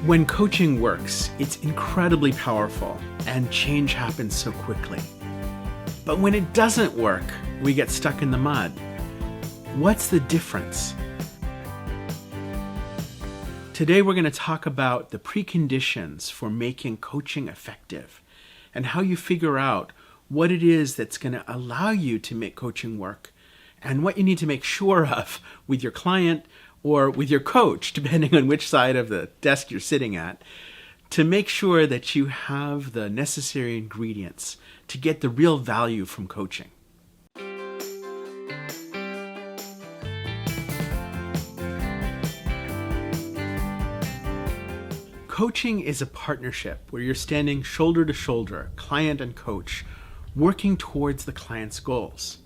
When coaching works, it's incredibly powerful and change happens so quickly. But when it doesn't work, we get stuck in the mud. What's the difference? Today we're going to talk about the preconditions for making coaching effective and how you figure out what it is that's going to allow you to make coaching work and what you need to make sure of with your client or with your coach, depending on which side of the desk you're sitting at, to make sure that you have the necessary ingredients to get the real value from coaching. Coaching is a partnership where you're standing shoulder to shoulder, client and coach, working towards the client's goals.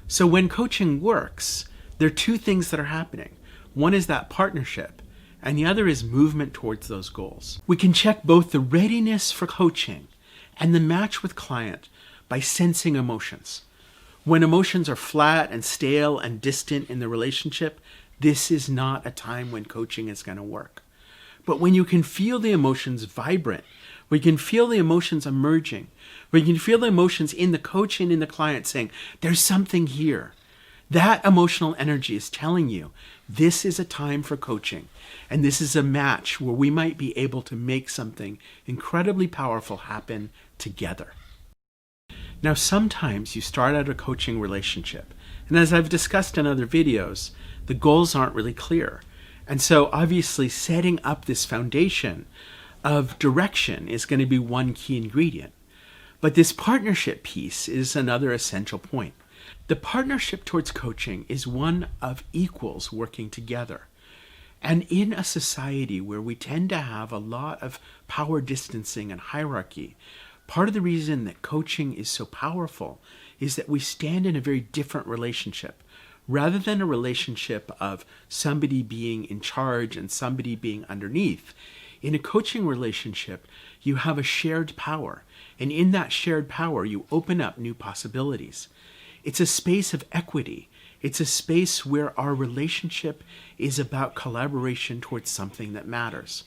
So when coaching works, there are two things that are happening. One is that partnership, and the other is movement towards those goals. We can check both the readiness for coaching and the match with client by sensing emotions. When emotions are flat and stale and distant in the relationship, this is not a time when coaching is going to work. But when you can feel the emotions vibrant, when you can feel the emotions emerging, when you can feel the emotions in the coach and in the client saying, there's something here, that emotional energy is telling you this is a time for coaching, and this is a match where we might be able to make something incredibly powerful happen together. Now, sometimes you start out a coaching relationship, and as I've discussed in other videos, the goals aren't really clear. And so obviously setting up this foundation of direction is going to be one key ingredient. But this partnership piece is another essential point. The partnership towards coaching is one of equals working together. And in a society where we tend to have a lot of power distancing and hierarchy, part of the reason that coaching is so powerful is that we stand in a very different relationship. Rather than a relationship of somebody being in charge and somebody being underneath, in a coaching relationship, you have a shared power. And in that shared power, you open up new possibilities. It's a space of equity. It's a space where our relationship is about collaboration towards something that matters.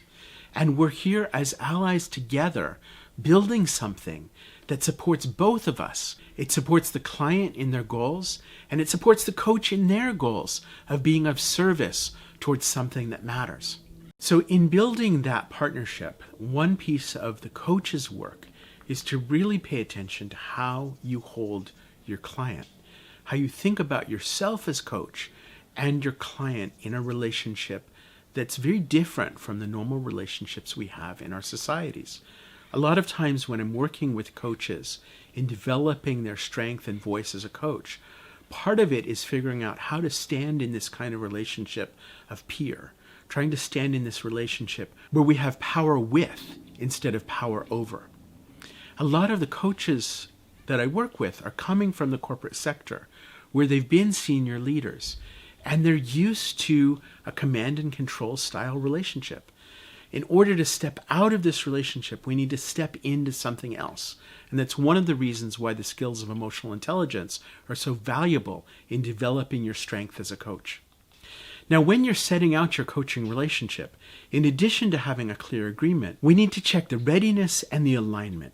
And we're here as allies together, building something that supports both of us. It supports the client in their goals, and it supports the coach in their goals of being of service towards something that matters. So in building that partnership, one piece of the coach's work is to really pay attention to how you hold your client, how you think about yourself as coach and your client in a relationship that's very different from the normal relationships we have in our societies. A lot of times when I'm working with coaches in developing their strength and voice as a coach, part of it is figuring out how to stand in this kind of relationship of peer, trying to stand in this relationship where we have power with instead of power over. A lot of the coaches that I work with are coming from the corporate sector where they've been senior leaders and they're used to a command and control style relationship. In order to step out of this relationship, we need to step into something else. And that's one of the reasons why the skills of emotional intelligence are so valuable in developing your strength as a coach. Now, when you're setting out your coaching relationship, in addition to having a clear agreement, we need to check the readiness and the alignment.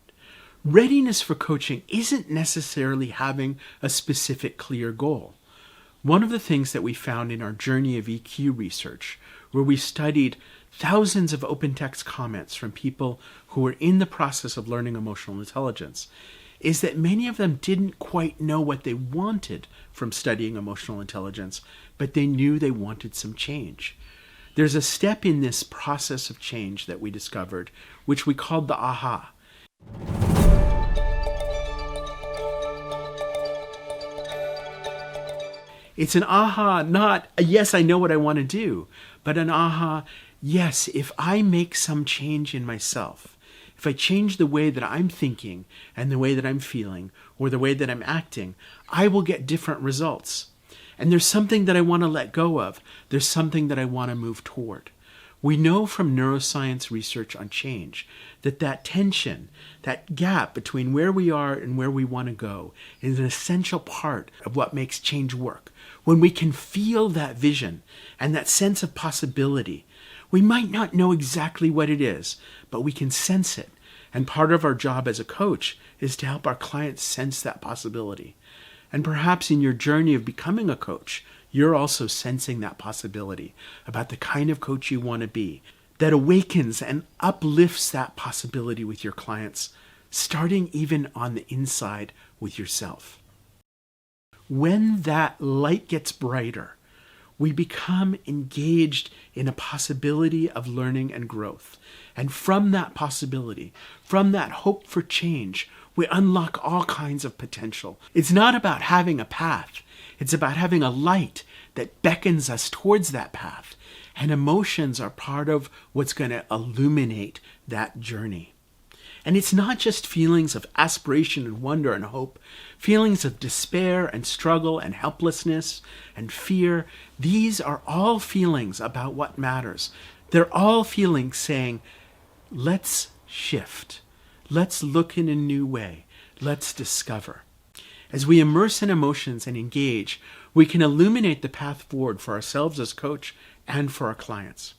Readiness for coaching isn't necessarily having a specific clear goal. One of the things that we found in our journey of EQ research, where we studied thousands of open text comments from people who were in the process of learning emotional intelligence, is that many of them didn't quite know what they wanted from studying emotional intelligence, but they knew they wanted some change. There's a step in this process of change that we discovered, which we called the aha. It's an aha, not a yes, I know what I want to do, but an aha, yes, if I make some change in myself, if I change the way that I'm thinking and the way that I'm feeling or the way that I'm acting, I will get different results. And there's something that I want to let go of. There's something that I want to move toward. We know from neuroscience research on change that that tension, that gap between where we are and where we want to go is an essential part of what makes change work. When we can feel that vision and that sense of possibility, We might not know exactly what it is, but we can sense it. And part of our job as a coach is to help our clients sense that possibility. And perhaps in your journey of becoming a coach, you're also sensing that possibility about the kind of coach you want to be, that awakens and uplifts that possibility with your clients, starting even on the inside with yourself. When that light gets brighter, we become engaged in a possibility of learning and growth. And from that possibility, from that hope for change, we unlock all kinds of potential. It's not about having a path. It's about having a light that beckons us towards that path. And emotions are part of what's going to illuminate that journey. And it's not just feelings of aspiration and wonder and hope, feelings of despair and struggle and helplessness and fear. These are all feelings about what matters. They're all feelings saying, let's shift. Let's look in a new way. Let's discover. As we immerse in emotions and engage, we can illuminate the path forward for ourselves as coach and for our clients.